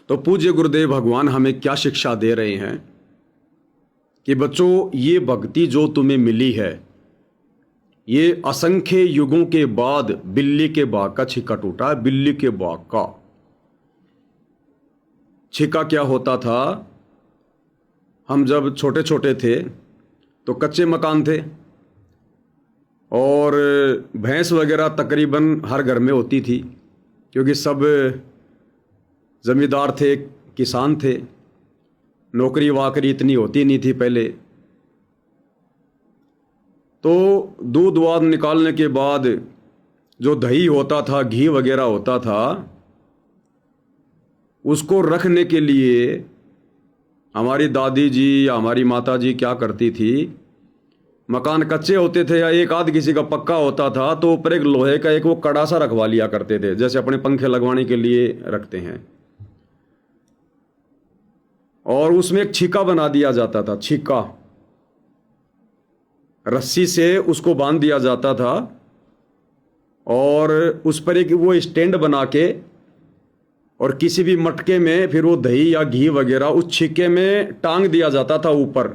तो पूज्य गुरुदेव भगवान हमें क्या शिक्षा दे रहे हैं कि बच्चों, ये भक्ति जो तुम्हें मिली है, ये असंख्य युगों के बाद बिल्ली के बाग का छिक्का टूटा है। बिल्ली के बाग का छिक्का क्या होता था? हम जब छोटे छोटे थे तो कच्चे मकान थे और भैंस वगैरह तकरीबन हर घर में होती थी, क्योंकि सब जमींदार थे, किसान थे, नौकरी वाकरी इतनी होती नहीं थी पहले। तो दूध वाद निकालने के बाद जो दही होता था, घी वगैरह होता था, उसको रखने के लिए हमारी दादी जी या हमारी माता जी क्या करती थी, मकान कच्चे होते थे या एक आध किसी का पक्का होता था तो ऊपर एक लोहे का एक वो कड़ा सा रखवा लिया करते थे, जैसे अपने पंखे लगवाने के लिए रखते हैं, और उसमें एक छिक्का बना दिया जाता था। छिक्का रस्सी से उसको बांध दिया जाता था और उस पर एक वो स्टैंड बना के और किसी भी मटके में फिर वो दही या घी वगैरह उस छिक्के में टांग दिया जाता था ऊपर,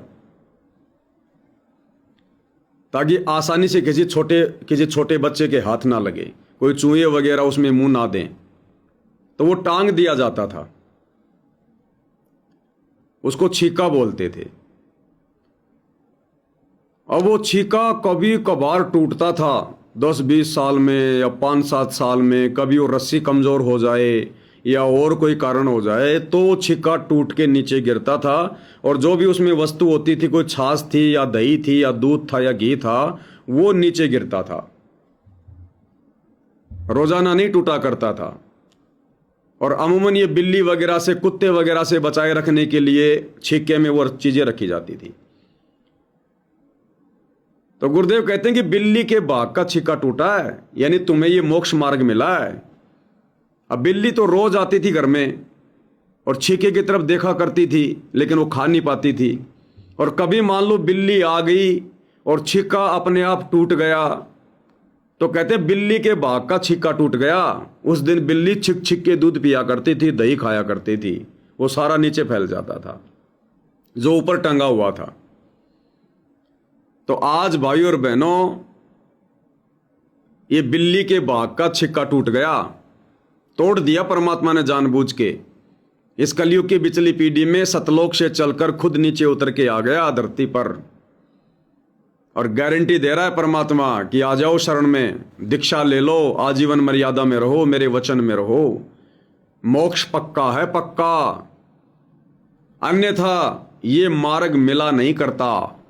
ताकि आसानी से किसी छोटे बच्चे के हाथ ना लगे, कोई चूहे वगैरह उसमें मुंह ना दें, तो वो टांग दिया जाता था। उसको छिक्का बोलते थे। अब वो छिक्का कभी कभार टूटता था 10-20 साल में या 5-7 साल में, कभी वो रस्सी कमजोर हो जाए या और कोई कारण हो जाए तो छिक्का टूट के नीचे गिरता था, और जो भी उसमें वस्तु होती थी, कोई छाछ थी या दही थी या दूध था या घी था, वो नीचे गिरता था। रोजाना नहीं टूटा करता था। और अमूमन ये बिल्ली वगैरह से, कुत्ते वगैरह से बचाए रखने के लिए छिक्के में वो चीजें रखी जाती थी। तो गुरुदेव कहते हैं कि बिल्ली के बाग का छिक्का टूटा है, यानी तुम्हें ये मोक्ष मार्ग मिला है। अब बिल्ली तो रोज आती थी घर में और छिक्के की तरफ देखा करती थी, लेकिन वो खा नहीं पाती थी। और कभी मान लो बिल्ली आ गई और छिक्का अपने आप टूट गया, तो कहते बिल्ली के बाग का छिक्का टूट गया। उस दिन बिल्ली छिक छिक के दूध पिया करती थी, दही खाया करती थी, वो सारा नीचे फैल जाता था जो ऊपर टंगा हुआ था। तो आज भाई और बहनों, ये बिल्ली के बाग का छिक्का टूट गया, तोड़ दिया परमात्मा ने जानबूझ के। इस कलयुग की बिचली पीढ़ी में सतलोक से चलकर खुद नीचे उतर के आ गया धरती पर, और गारंटी दे रहा है परमात्मा कि आ जाओ शरण में, दीक्षा ले लो, आजीवन मर्यादा में रहो, मेरे वचन में रहो, मोक्ष पक्का है, पक्का। अन्यथा ये मार्ग मिला नहीं करता,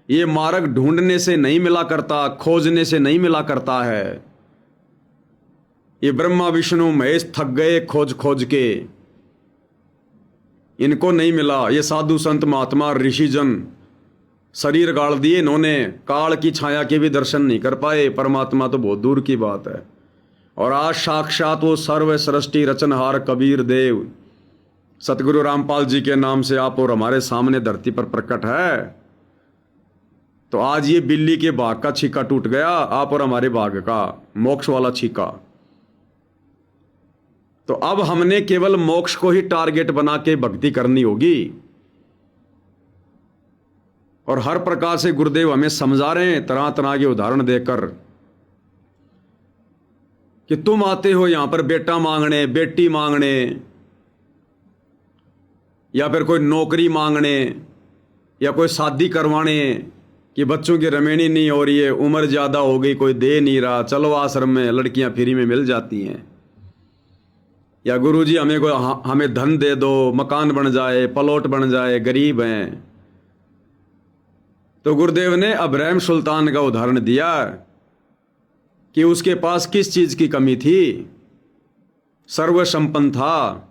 ये मार्ग ढूंढने से नहीं मिला करता, खोजने से नहीं मिला करता है। ये ब्रह्मा विष्णु महेश थक गए खोज खोज के, इनको नहीं मिला। ये साधु संत महात्मा ऋषिजन शरीर गाड़ दिए इन्होंने, काल की छाया के भी दर्शन नहीं कर पाए, परमात्मा तो बहुत दूर की बात है। और आज साक्षात वो सर्व सृष्टि रचनहार कबीर देव सतगुरु रामपाल जी के नाम से आप और हमारे सामने धरती पर प्रकट है। तो आज ये बिल्ली के बाग का छिक्का टूट गया, आप और हमारे बाग का मोक्ष वाला छिक्का। तो अब हमने केवल मोक्ष को ही टारगेट बना के भक्ति करनी होगी। और हर प्रकार से गुरुदेव हमें समझा रहे हैं, तरह तरह के उदाहरण देकर, कि तुम आते हो यहां पर बेटा मांगने, बेटी मांगने, या फिर कोई नौकरी मांगने, या कोई शादी करवाने कि बच्चों की रमेणी नहीं हो रही है, उम्र ज्यादा हो गई, कोई दे नहीं रहा, चलो आश्रम में लड़कियां फ्री में मिल जाती हैं, या गुरुजी हमें धन दे दो, मकान बन जाए, प्लॉट बन जाए, गरीब हैं। तो गुरुदेव ने अब्राहम सुल्तान का उदाहरण दिया कि उसके पास किस चीज की कमी थी, सर्वसंपन्न था,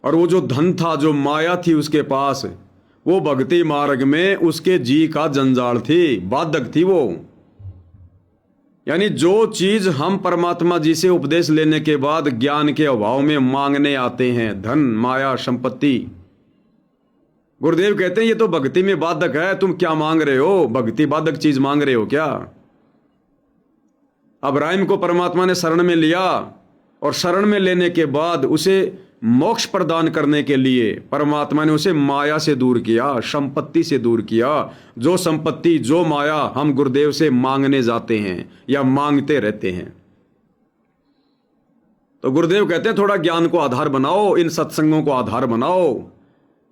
और वो जो धन था, जो माया थी उसके पास, वो भक्ति मार्ग में उसके जी का जंजाल थी, बाधक थी वो। यानी जो चीज हम परमात्मा जी से उपदेश लेने के बाद ज्ञान के अभाव में मांगने आते हैं, धन, माया, संपत्ति, गुरुदेव कहते हैं ये तो भक्ति में बाधक है। तुम क्या मांग रहे हो? भक्ति बाधक चीज मांग रहे हो क्या? अब्राहिम को परमात्मा ने शरण में लिया और शरण में लेने के बाद उसे मोक्ष प्रदान करने के लिए परमात्मा ने उसे माया से दूर किया, संपत्ति से दूर किया। जो संपत्ति, जो माया हम गुरुदेव से मांगने जाते हैं या मांगते रहते हैं। तो गुरुदेव कहते हैं थोड़ा ज्ञान को आधार बनाओ, इन सत्संगों को आधार बनाओ।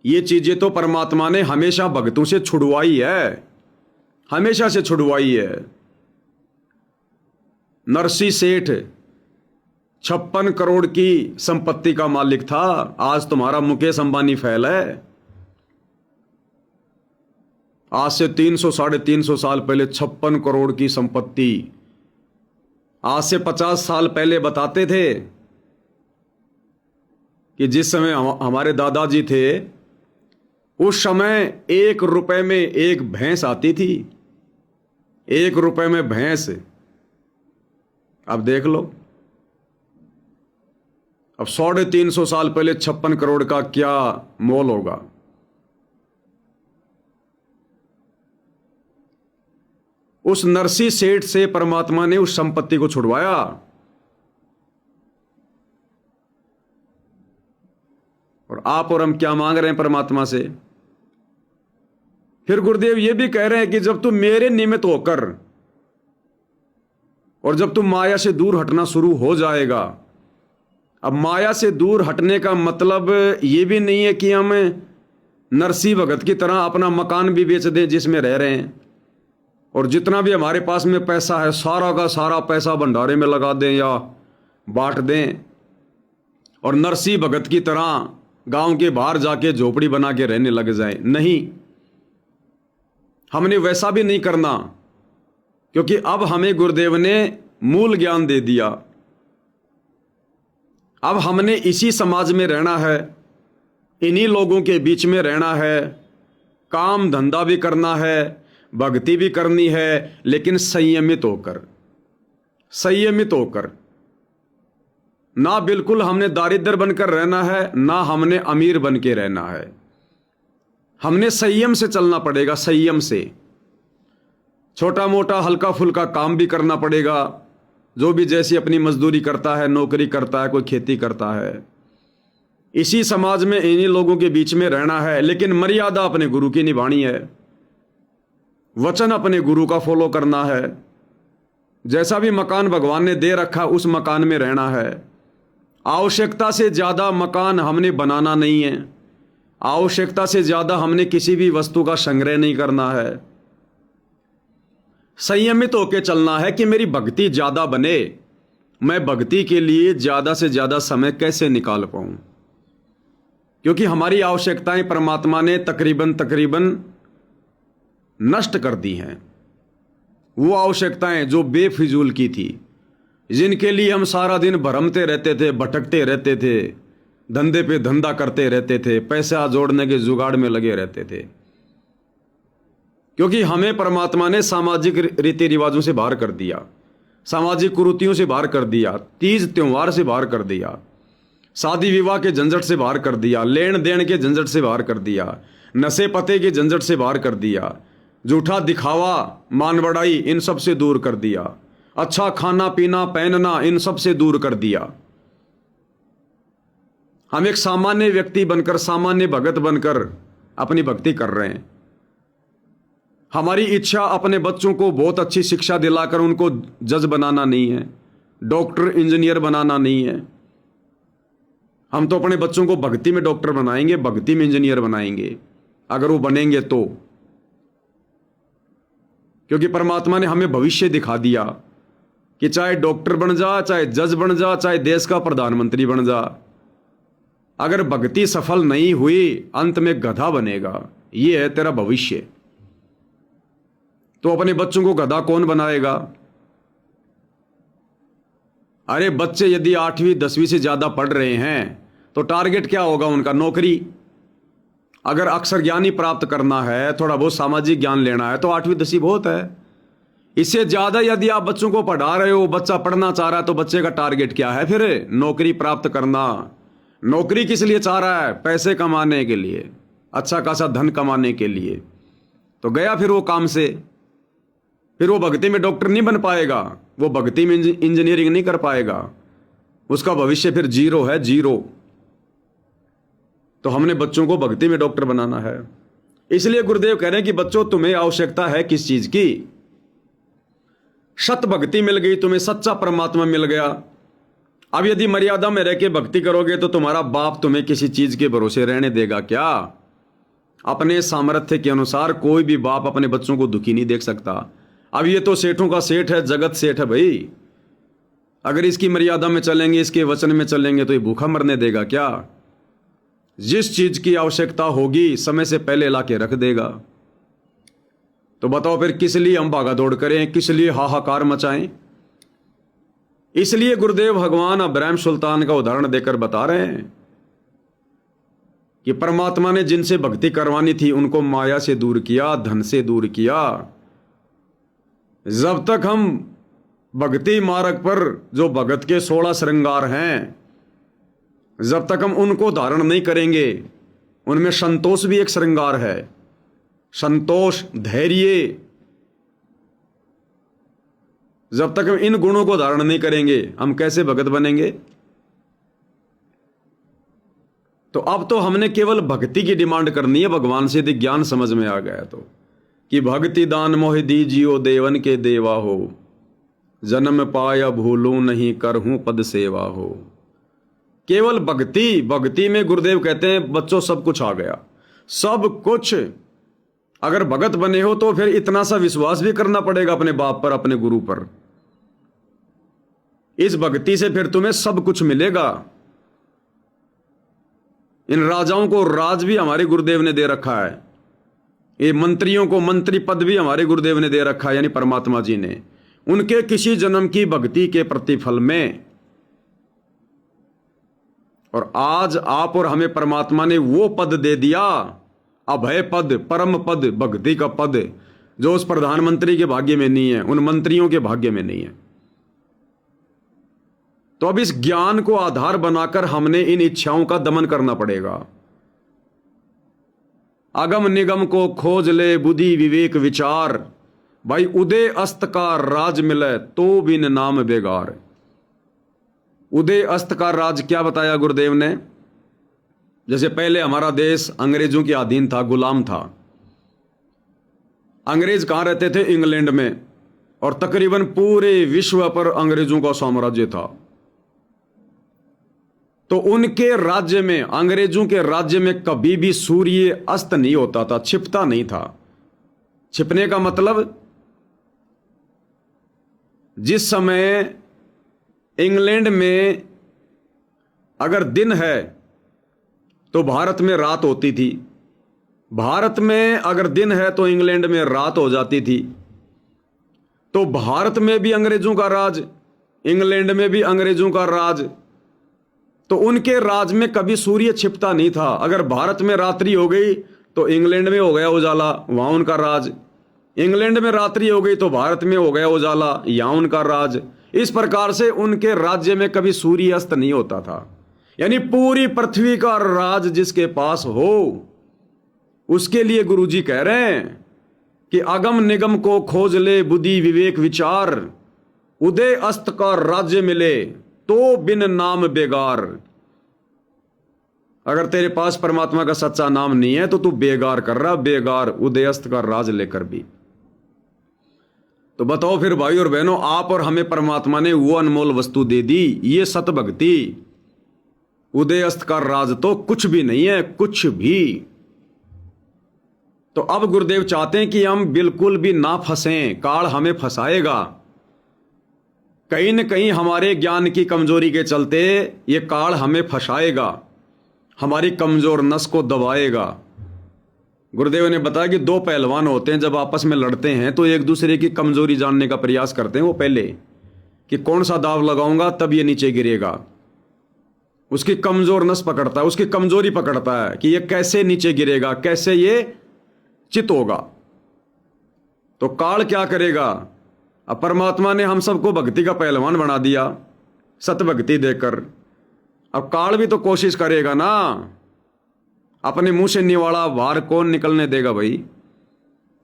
ये चीजें तो परमात्मा ने हमेशा भक्तों से छुड़वाई है, हमेशा से छुड़वाई है। नरसी सेठ 56 करोड़ की संपत्ति का मालिक था, आज तुम्हारा मुकेश अंबानी फैल है। आज से 300 साढ़े 300 साल पहले 56 करोड़ की संपत्ति, आज से 50 साल पहले बताते थे कि जिस समय हमारे दादाजी थे उस समय 1 रुपए में एक भैंस आती थी, 1 रुपए में भैंस। अब देख लो, अब 350 साल पहले 56 करोड़ का क्या मोल होगा। उस नरसी सेठ से परमात्मा ने उस संपत्ति को छुड़वाया। और आप और हम क्या मांग रहे हैं परमात्मा से? फिर गुरुदेव ये भी कह रहे हैं कि जब तू मेरे निमित्त होकर और जब तू माया से दूर हटना शुरू हो जाएगा। अब माया से दूर हटने का मतलब ये भी नहीं है कि हम नरसी भगत की तरह अपना मकान भी बेच दें जिसमें रह रहे हैं, और जितना भी हमारे पास में पैसा है सारा का सारा पैसा भंडारे में लगा दें या बांट दें, और नरसी भगत की तरह गांव के बाहर जाके झोपड़ी बना के रहने लग जाए। नहीं, हमने वैसा भी नहीं करना, क्योंकि अब हमें गुरुदेव ने मूल ज्ञान दे दिया। अब हमने इसी समाज में रहना है, इन्हीं लोगों के बीच में रहना है, काम धंधा भी करना है, भक्ति भी करनी है, लेकिन संयमित होकर, संयमित होकर। ना बिल्कुल हमने दारिद्र बनकर रहना है, ना हमने अमीर बन के रहना है। हमने संयम से चलना पड़ेगा, संयम से। छोटा मोटा हल्का फुल्का काम भी करना पड़ेगा, जो भी जैसी अपनी मजदूरी करता है, नौकरी करता है, कोई खेती करता है। इसी समाज में इन्हीं लोगों के बीच में रहना है, लेकिन मर्यादा अपने गुरु की निभानी है, वचन अपने गुरु का फॉलो करना है। जैसा भी मकान भगवान ने दे रखा उस मकान में रहना है। आवश्यकता से ज्यादा मकान हमने बनाना नहीं है, आवश्यकता से ज्यादा हमने किसी भी वस्तु का संग्रह नहीं करना है। संयमित होकर चलना है कि मेरी भक्ति ज्यादा बने, मैं भक्ति के लिए ज्यादा से ज्यादा समय कैसे निकाल पाऊं, क्योंकि हमारी आवश्यकताएं परमात्मा ने तकरीबन नष्ट कर दी हैं। वो आवश्यकताएं जो बेफिजूल की थी, जिनके लिए हम सारा दिन भरमते रहते थे, भटकते रहते थे, धंधे पे धंधा करते रहते थे, पैसा जोड़ने के जुगाड़ में लगे रहते थे, क्योंकि हमें परमात्मा ने सामाजिक रीति रिवाजों से बाहर कर दिया, सामाजिक कुरीतियों से बाहर कर दिया, तीज त्योहार से बाहर कर दिया, शादी विवाह के झंझट से बाहर कर दिया, लेन देन के झंझट से बाहर कर दिया, नशे पते के झंझट से बाहर कर दिया, झूठा दिखावा, मान बढ़ाई, इन सब से दूर कर दिया, अच्छा खाना पीना पहनना, इन सब से दूर कर दिया। हम एक सामान्य व्यक्ति बनकर, सामान्य भगत बनकर अपनी भक्ति कर रहे हैं। हमारी इच्छा अपने बच्चों को बहुत अच्छी शिक्षा दिलाकर उनको जज बनाना नहीं है, डॉक्टर इंजीनियर बनाना नहीं है। हम तो अपने बच्चों को भक्ति में डॉक्टर बनाएंगे, भक्ति में इंजीनियर बनाएंगे, अगर वो बनेंगे तो। क्योंकि परमात्मा ने हमें भविष्य दिखा दिया कि चाहे डॉक्टर बन जा, चाहे जज बन जा, चाहे देश का प्रधानमंत्री बन जा, अगर भक्ति सफल नहीं हुई अंत में गधा बनेगा। ये है तेरा भविष्य। तो अपने बच्चों को गधा कौन बनाएगा? अरे बच्चे यदि 8वीं 10वीं से ज्यादा पढ़ रहे हैं तो टारगेट क्या होगा उनका? नौकरी। अगर अक्षर ज्ञान ही प्राप्त करना है, थोड़ा बहुत सामाजिक ज्ञान लेना है, तो 8वीं 10वीं बहुत है। इससे ज्यादा यदि आप बच्चों को पढ़ा रहे हो, बच्चा पढ़ना चाह रहा है, तो बच्चे का टारगेट क्या है फिर? नौकरी प्राप्त करना। नौकरी किस लिए चाह रहा है? पैसे कमाने के लिए, अच्छा खासा धन कमाने के लिए। तो गया फिर वो काम से। फिर वो भक्ति में डॉक्टर नहीं बन पाएगा, वो भक्ति में इंजीनियरिंग नहीं कर पाएगा, उसका भविष्य फिर जीरो है, जीरो। तो हमने बच्चों को भक्ति में डॉक्टर बनाना है। इसलिए गुरुदेव कह रहे हैं कि बच्चों, तुम्हें आवश्यकता है किस चीज की? सत भक्ति मिल गई तुम्हें, सच्चा परमात्मा मिल गया। अब यदि मर्यादा में रह के भक्ति करोगे तो तुम्हारा बाप तुम्हें किसी चीज के भरोसे रहने देगा क्या? अपने सामर्थ्य के अनुसार कोई भी बाप अपने बच्चों को दुखी नहीं देख सकता। अब ये तो सेठों का सेठ है, जगत सेठ है भाई। अगर इसकी मर्यादा में चलेंगे, इसके वचन में चलेंगे तो ये भूखा मरने देगा क्या? जिस चीज की आवश्यकता होगी समय से पहले लाके रख देगा। तो बताओ फिर किस लिए हम भागा दौड़ करें, किस लिए हाहाकार मचाएं? इसलिए गुरुदेव भगवान अब्राहिम सुल्तान का उदाहरण देकर बता रहे हैं कि परमात्मा ने जिनसे भक्ति करवानी थी उनको माया से दूर किया, धन से दूर किया। जब तक हम भक्ति मार्ग पर जो भगत के 16 श्रृंगार हैं, जब तक हम उनको धारण नहीं करेंगे, उनमें संतोष भी एक श्रृंगार है। संतोष, धैर्य, जब तक हम इन गुणों को धारण नहीं करेंगे हम कैसे भगत बनेंगे? तो अब तो हमने केवल भक्ति की डिमांड करनी है भगवान से, यदि ज्ञान समझ में आ गया तो, कि भक्ति दान मोह दीजियो देवन के देवा हो, जन्म पाया भूलूं नहीं करहूं पद सेवा हो। केवल भक्ति, भक्ति में गुरुदेव कहते हैं बच्चों सब कुछ आ गया, सब कुछ। अगर भगत बने हो तो फिर इतना सा विश्वास भी करना पड़ेगा अपने बाप पर, अपने गुरु पर। इस भक्ति से फिर तुम्हें सब कुछ मिलेगा। इन राजाओं को राज भी हमारे गुरुदेव ने दे रखा है, ये मंत्रियों को मंत्री पद भी हमारे गुरुदेव ने दे रखा है, यानी परमात्मा जी ने, उनके किसी जन्म की भक्ति के प्रतिफल में। और आज आप और हमें परमात्मा ने वो पद दे दिया, अभय पद, परम पद, भक्ति का पद, जो उस प्रधानमंत्री के भाग्य में नहीं है, उन मंत्रियों के भाग्य में नहीं है। तो अब इस ज्ञान को आधार बनाकर हमने इन इच्छाओं का दमन करना पड़ेगा। अगम निगम को खोज ले बुद्धि विवेक विचार, भाई उदय अस्त का राज मिले तो बिन नाम बेगार। उदय अस्त का राज क्या बताया गुरुदेव ने? जैसे पहले हमारा देश अंग्रेजों के अधीन था, गुलाम था। अंग्रेज कहां रहते थे? इंग्लैंड में। और तकरीबन पूरे विश्व पर अंग्रेजों का साम्राज्य था। तो उनके राज्य में, अंग्रेजों के राज्य में कभी भी सूर्य अस्त नहीं होता था, छिपता नहीं था। छिपने का मतलब, जिस समय इंग्लैंड में अगर दिन है तो भारत में रात होती थी, भारत में अगर दिन है तो इंग्लैंड में रात हो जाती थी। तो भारत में भी अंग्रेजों का राज, इंग्लैंड में भी अंग्रेजों का राज। तो उनके राज में कभी सूर्य छिपता नहीं था। अगर भारत में रात्रि हो गई तो इंग्लैंड में हो गया उजाला, वहां उनका राज। इंग्लैंड में रात्रि हो गई तो भारत में हो गया उजाला, यहां उनका राज। इस प्रकार से उनके राज्य में कभी सूर्य अस्त नहीं होता था। यानी पूरी पृथ्वी का राज जिसके पास हो, उसके लिए गुरुजी कह रहे हैं कि अगम निगम को खोज ले बुद्धि विवेक विचार, उदय अस्त का राज्य मिले तो बिन नाम बेगार। अगर तेरे पास परमात्मा का सच्चा नाम नहीं है तो तू बेगार कर रहा, बेगार, उदयस्त का राज लेकर भी। तो बताओ फिर भाई और बहनों, आप और हमें परमात्मा ने वो अनमोल वस्तु दे दी, ये सत भक्ति। उदयस्त का राज तो कुछ भी नहीं है, कुछ भी। तो अब गुरुदेव चाहते हैं कि हम बिल्कुल भी ना फंसें, काल हमें फंसाएगा। कहीं न कहीं हमारे ज्ञान की कमजोरी के चलते ये काल हमें फंसाएगा, हमारी कमजोर नस को दबाएगा। गुरुदेव ने बताया कि दो पहलवान होते हैं, जब आपस में लड़ते हैं तो एक दूसरे की कमजोरी जानने का प्रयास करते हैं। वो पहले कि कौन सा दाव लगाऊंगा तब ये नीचे गिरेगा। उसकी कमजोर नस पकड़ता है, उसकी कमजोरी पकड़ता है कि ये कैसे नीचे गिरेगा, कैसे ये चित होगा। तो काल क्या करेगा? अब परमात्मा ने हम सबको भक्ति का पहलवान बना दिया सत भक्ति देकर। अब काल भी तो कोशिश करेगा ना, अपने मुंह से निवाड़ा बाहर कौन निकलने देगा भाई।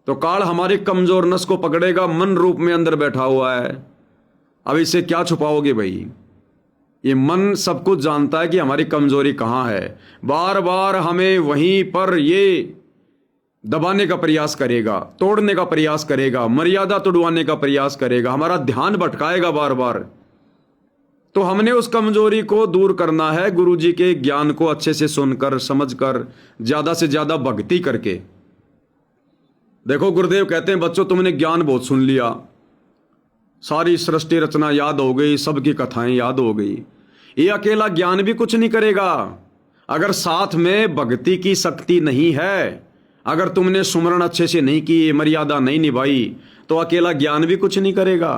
तो काल हमारी कमजोर नस को पकड़ेगा, मन रूप में अंदर बैठा हुआ है। अब इससे क्या छुपाओगे भाई? ये मन सब कुछ जानता है कि हमारी कमजोरी कहाँ है। बार बार हमें वहीं पर ये दबाने का प्रयास करेगा, तोड़ने का प्रयास करेगा, मर्यादा तोड़वाने का प्रयास करेगा, हमारा ध्यान भटकाएगा बार बार। तो हमने उस कमजोरी को दूर करना है गुरुजी के ज्ञान को अच्छे से सुनकर, समझकर, ज्यादा से ज्यादा भक्ति करके। देखो गुरुदेव कहते हैं बच्चों तुमने ज्ञान बहुत सुन लिया, सारी सृष्टि रचना याद हो गई, सबकी कथाएं याद हो गई। ये अकेला ज्ञान भी कुछ नहीं करेगा अगर साथ में भक्ति की शक्ति नहीं है। अगर तुमने सुमरण अच्छे से नहीं की, मर्यादा नहीं निभाई, तो अकेला ज्ञान भी कुछ नहीं करेगा।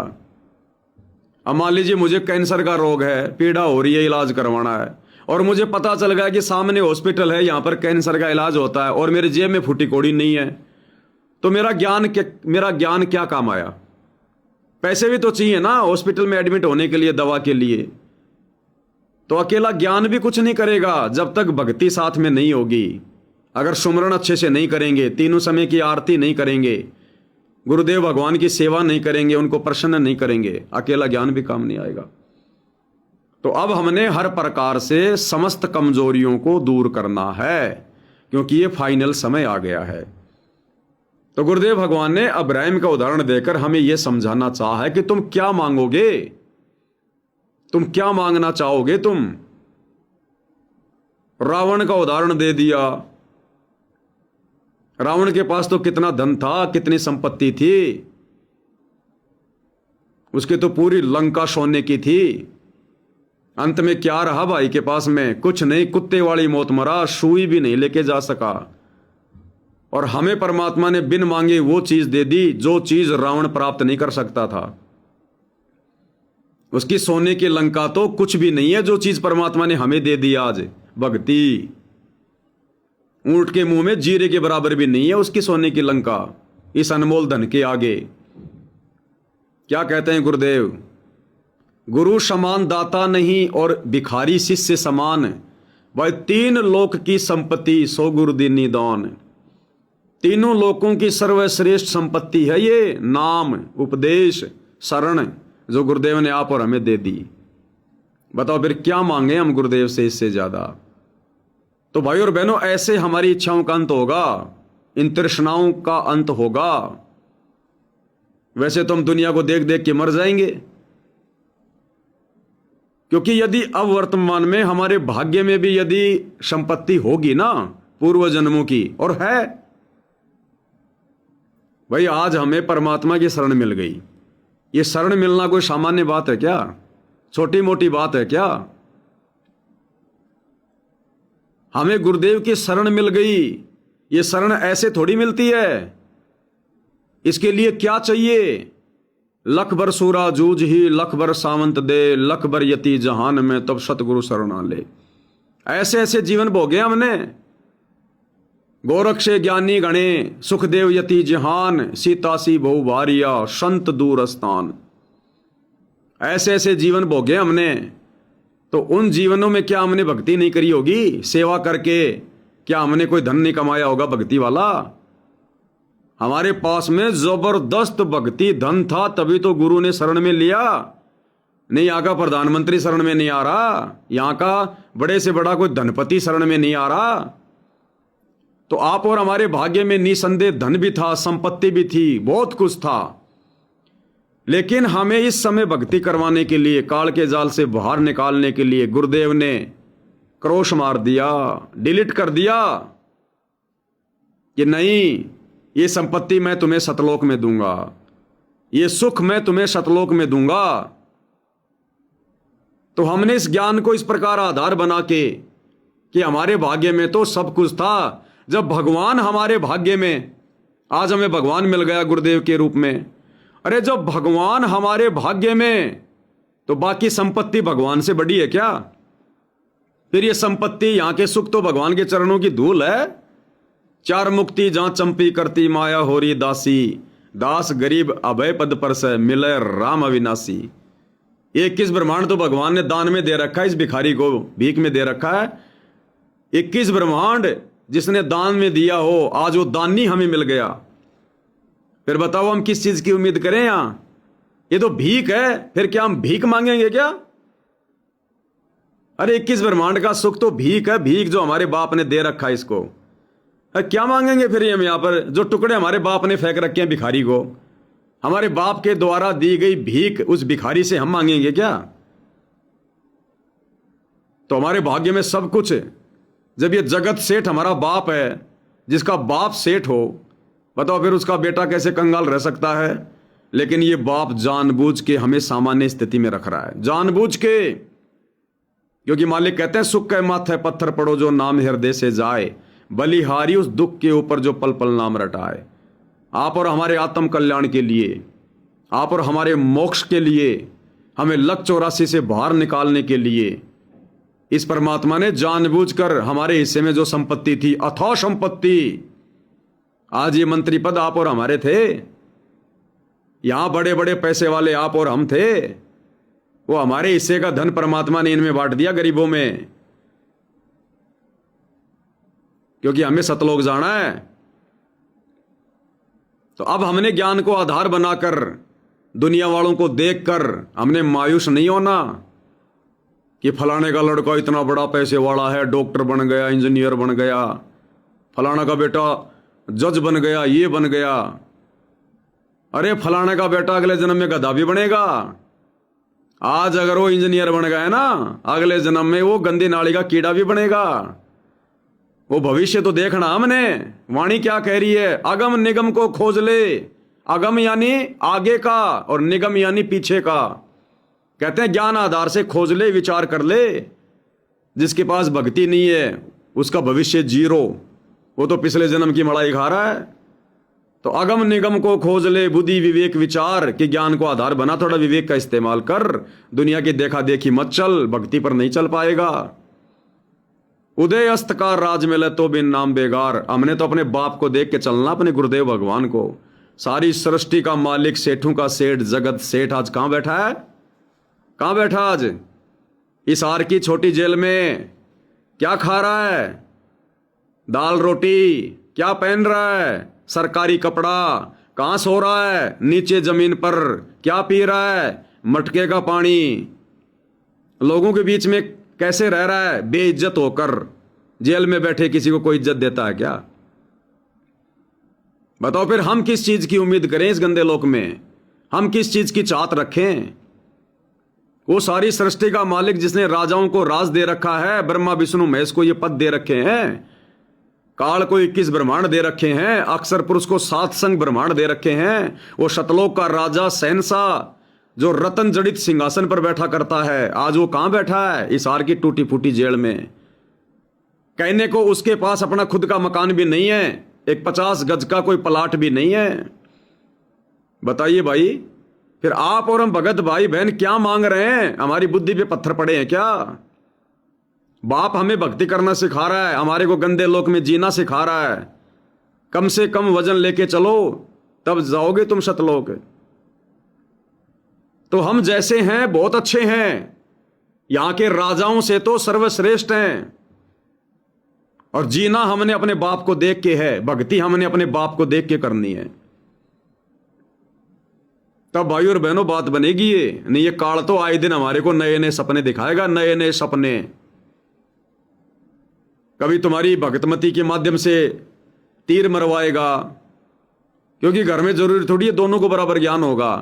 अब मान लीजिए मुझे कैंसर का रोग है, पीड़ा हो रही है, इलाज करवाना है, और मुझे पता चल गया कि सामने हॉस्पिटल है, यहां पर कैंसर का इलाज होता है, और मेरे जेब में फूटी कौड़ी नहीं है, तो मेरा ज्ञान क्या काम आया? पैसे भी तो चाहिए ना हॉस्पिटल में एडमिट होने के लिए, दवा के लिए। तो अकेला ज्ञान भी कुछ नहीं करेगा जब तक भक्ति साथ में नहीं होगी। अगर सुमरण अच्छे से नहीं करेंगे, तीनों समय की आरती नहीं करेंगे, गुरुदेव भगवान की सेवा नहीं करेंगे, उनको प्रसन्न नहीं करेंगे, अकेला ज्ञान भी काम नहीं आएगा। तो अब हमने हर प्रकार से समस्त कमजोरियों को दूर करना है, क्योंकि ये फाइनल समय आ गया है। तो गुरुदेव भगवान ने अब्राहिम का उदाहरण देकर हमें यह समझाना चाहा है कि तुम क्या मांगोगे, तुम क्या मांगना चाहोगे। तुम रावण का उदाहरण दे दिया। रावण के पास तो कितना धन था, कितनी संपत्ति थी, उसकी तो पूरी लंका सोने की थी। अंत में क्या रहा भाई के पास में? कुछ नहीं, कुत्ते वाली मौत मरा, सुई भी नहीं लेके जा सका। और हमें परमात्मा ने बिन मांगे वो चीज दे दी जो चीज रावण प्राप्त नहीं कर सकता था। उसकी सोने की लंका तो कुछ भी नहीं है जो चीज परमात्मा ने हमें दे दी आज, भक्ति। ऊंट के मुंह में जीरे के बराबर भी नहीं है उसकी सोने की लंका इस अनमोल धन के आगे। क्या कहते हैं गुरुदेव? गुरु समान दाता नहीं और भिखारी शिष्य समान, वह तीन लोक की संपत्ति सो गुरु दीनी दान। तीनों लोकों की सर्वश्रेष्ठ संपत्ति है ये नाम, उपदेश, शरण, जो गुरुदेव ने आप और हमें दे दी। बताओ फिर क्या मांगे हम गुरुदेव से इससे ज्यादा? तो भाई और बहनों, ऐसे हमारी इच्छाओं का अंत होगा, इन तृष्णाओं का अंत होगा। वैसे तो हम दुनिया को देख देख के मर जाएंगे, क्योंकि यदि अब वर्तमान में हमारे भाग्य में भी यदि संपत्ति होगी ना पूर्व जन्मों की, और है भाई, आज हमें परमात्मा की शरण मिल गई। ये शरण मिलना कोई सामान्य बात है क्या? छोटी मोटी बात है क्या? हमें गुरुदेव की शरण मिल गई। ये शरण ऐसे थोड़ी मिलती है। इसके लिए क्या चाहिए? लख बर सूरा जूझ ही, लख बर सावंत दे, लख बर यति जहान में, तब सतगुरु शरणा ले। ऐसे ऐसे जीवन भोगे हमने। गोरक्ष ज्ञानी गणे, सुखदेव यति जहान, सीतासी बहु भारिया, संत दूर स्थान। ऐसे ऐसे जीवन भोगे हमने। तो उन जीवनों में क्या हमने भक्ति नहीं करी होगी? सेवा करके क्या हमने कोई धन नहीं कमाया होगा भक्ति वाला? हमारे पास में जबरदस्त भक्ति धन था, तभी तो गुरु ने शरण में लिया। नहीं, यहाँ का प्रधानमंत्री शरण में नहीं आ रहा, यहाँ का बड़े से बड़ा कोई धनपति शरण में नहीं आ रहा। तो आप और हमारे भाग्य में निसंदेह धन भी था, संपत्ति भी थी, बहुत कुछ था। लेकिन हमें इस समय भक्ति करवाने के लिए, काल के जाल से बाहर निकालने के लिए गुरुदेव ने क्रोश मार दिया, डिलीट कर दिया कि नहीं, ये संपत्ति मैं तुम्हें सतलोक में दूंगा, ये सुख मैं तुम्हें सतलोक में दूंगा। तो हमने इस ज्ञान को इस प्रकार आधार बना के कि हमारे भाग्य में तो सब कुछ था। जब भगवान हमारे भाग्य में, आज हमें भगवान मिल गया गुरुदेव के रूप में। अरे जब भगवान हमारे भाग्य में, तो बाकी संपत्ति भगवान से बड़ी है क्या? फिर ये संपत्ति, यहां के सुख तो भगवान के चरणों की धूल है। चार मुक्ति जहां चंपी करती माया होरी दासी, दास गरीब अभय पद पर से मिले राम अविनाशी। 21 ब्रह्मांड तो भगवान ने दान में दे रखा है, इस भिखारी को भीख में दे रखा है। 21 ब्रह्मांड जिसने दान में दिया हो, आज वो दानी हमें मिल गया। फिर बताओ हम किस चीज की उम्मीद करें? यहां ये तो भीख है, फिर क्या हम भीख मांगेंगे क्या? अरे 21 ब्रह्मांड का सुख तो भीख है, भीख जो हमारे बाप ने दे रखा है इसको। अरे क्या मांगेंगे फिर हम यहाँ पर? जो टुकड़े हमारे बाप ने फेंक रखे हैं भिखारी को, हमारे बाप के द्वारा दी गई भीख उस भिखारी से हम मांगेंगे क्या? तो हमारे भाग्य में सब कुछ है। जब ये जगत सेठ हमारा बाप है, जिसका बाप सेठ हो, बताओ फिर उसका बेटा कैसे कंगाल रह सकता है? लेकिन ये बाप जानबूझ के हमें सामान्य स्थिति में रख रहा है, जानबूझ के। क्योंकि मालिक कहते हैं सुख के माथे पत्थर पड़ो जो नाम हृदय से जाए, बलिहारी उस दुख के ऊपर जो पल पल नाम रटाए। आप और हमारे आत्म कल्याण के लिए, आप और हमारे मोक्ष के लिए, हमें लक 84 से बाहर निकालने के लिए इस परमात्मा ने जानबूझकर हमारे हिस्से में जो संपत्ति थी, अथाह संपत्ति, आज ये मंत्री पद आप और हमारे थे, यहां बड़े बड़े पैसे वाले आप और हम थे, वो हमारे हिस्से का धन परमात्मा ने इनमें बांट दिया गरीबों में, क्योंकि हमें सतलोक जाना है। तो अब हमने ज्ञान को आधार बनाकर दुनिया वालों को देखकर हमने मायूस नहीं होना कि फलाने का लड़का इतना बड़ा पैसे वाला है, डॉक्टर बन गया, इंजीनियर बन गया, फलाना का बेटा जज बन गया, ये बन गया। अरे फलाने का बेटा अगले जन्म में गधा भी बनेगा। आज अगर वो इंजीनियर बन गया ना, अगले जन्म में वो गंदी नाली का कीड़ा भी बनेगा। वो भविष्य तो देखना हमने। वाणी क्या कह रही है? अगम निगम को खोज ले। अगम यानी आगे का और निगम यानी पीछे का। कहते हैं ज्ञान आधार से खोज ले, विचार कर ले। जिसके पास भक्ति नहीं है उसका भविष्य जीरो, वो तो पिछले जन्म की मलाई खा रहा है। तो अगम निगम को खोज ले, बुद्धि विवेक विचार के ज्ञान को आधार बना, थोड़ा विवेक का इस्तेमाल कर। दुनिया की देखा देखी मत चल, भक्ति पर नहीं चल पाएगा। उदय अस्त का राज मिले तो बिन नाम बेगार। हमने तो अपने बाप को देख के चलना, अपने गुरुदेव भगवान को। सारी सृष्टि का मालिक, सेठों का सेठ, जगत सेठ आज कहां बैठा है? कहां बैठा आज? इस आर की छोटी जेल में क्या खा रहा है? दाल रोटी। क्या पहन रहा है? सरकारी कपड़ा। कहां सो रहा है? नीचे जमीन पर। क्या पी रहा है? मटके का पानी। लोगों के बीच में कैसे रह रहा है? बेइज्जत होकर। जेल में बैठे किसी को कोई इज्जत देता है क्या? बताओ फिर हम किस चीज की उम्मीद करें इस गंदे लोक में? हम किस चीज की चाहत रखें? वो सारी सृष्टि का मालिक जिसने राजाओं को राज दे रखा है, ब्रह्मा विष्णु महेश को ये पद दे रखे हैं, काल को 21 ब्रह्मांड दे रखे हैं, अक्षर पुरुष को 7 संग ब्रह्मांड दे रखे हैं। वो शतलोक का राजा शहंशाह जो रतन जड़ित सिंहासन पर बैठा करता है, आज वो कहां बैठा है? इस आर की टूटी फूटी जेल में। कहने को उसके पास अपना खुद का मकान भी नहीं है, एक 50 गज का कोई प्लाट भी नहीं है। बताइए भाई, फिर आप और हम भगत भाई बहन क्या मांग रहे हैं? हमारी बुद्धि पे पत्थर पड़े हैं क्या? बाप हमें भक्ति करना सिखा रहा है, हमारे को गंदे लोक में जीना सिखा रहा है। कम से कम वजन लेके चलो, तब जाओगे तुम सतलोक। तो हम जैसे हैं बहुत अच्छे हैं, यहां के राजाओं से तो सर्वश्रेष्ठ हैं। और जीना हमने अपने बाप को देख के है, भक्ति हमने अपने बाप को देख के करनी है। तब भाई और बहनों बात बनेगी ये। नहीं ये काल तो आए दिन हमारे को नए नए सपने दिखाएगा, नए नए सपने। कभी तुम्हारी भगतमती के माध्यम से तीर मरवाएगा, क्योंकि घर में जरूरी थोड़ी है दोनों को बराबर ज्ञान होगा।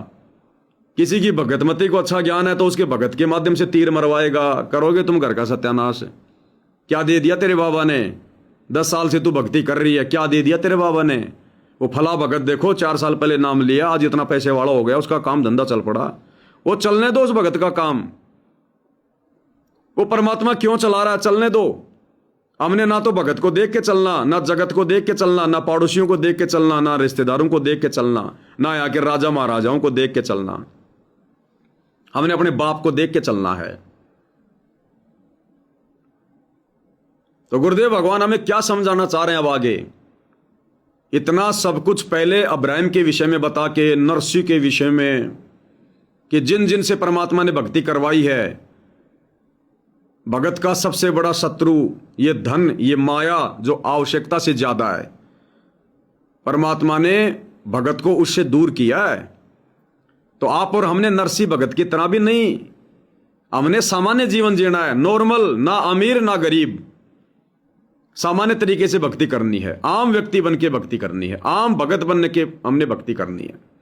किसी की भगतमती को अच्छा ज्ञान है तो उसके भगत के माध्यम से तीर मरवाएगा, करोगे तुम घर का सत्यानाश। क्या दे दिया तेरे बाबा ने? 10 साल से तू भक्ति कर रही है, क्या दे दिया तेरे बाबा ने? वो फला भगत देखो 4 साल पहले नाम लिया, आज इतना पैसे वाला हो गया, उसका काम धंधा चल पड़ा। वो चलने दो उस भगत का काम। वो परमात्मा क्यों चला रहा है? चलने दो। हमने ना तो भगत को देख के चलना, ना जगत को देख के चलना, ना पड़ोसियों को देख के चलना, ना रिश्तेदारों को देख के चलना, ना यहाँ के राजा महाराजाओं को देख के चलना। हमने अपने बाप को देख के चलना है। तो गुरुदेव भगवान हमें क्या समझाना चाह रहे हैं अब आगे? इतना सब कुछ पहले अब्राहिम के विषय में बता के, नरसी के विषय में, कि जिन जिन से परमात्मा ने भक्ति करवाई है, भगत का सबसे बड़ा शत्रु ये धन, ये माया जो आवश्यकता से ज्यादा है, परमात्मा ने भगत को उससे दूर किया है। तो आप और हमने नरसी भगत की तरह भी नहीं हमने सामान्य जीवन जीना है, नॉर्मल, ना अमीर ना गरीब, सामान्य तरीके से भक्ति करनी है, आम व्यक्ति बन के भक्ति करनी है, आम भगत बनने के हमने भक्ति करनी है।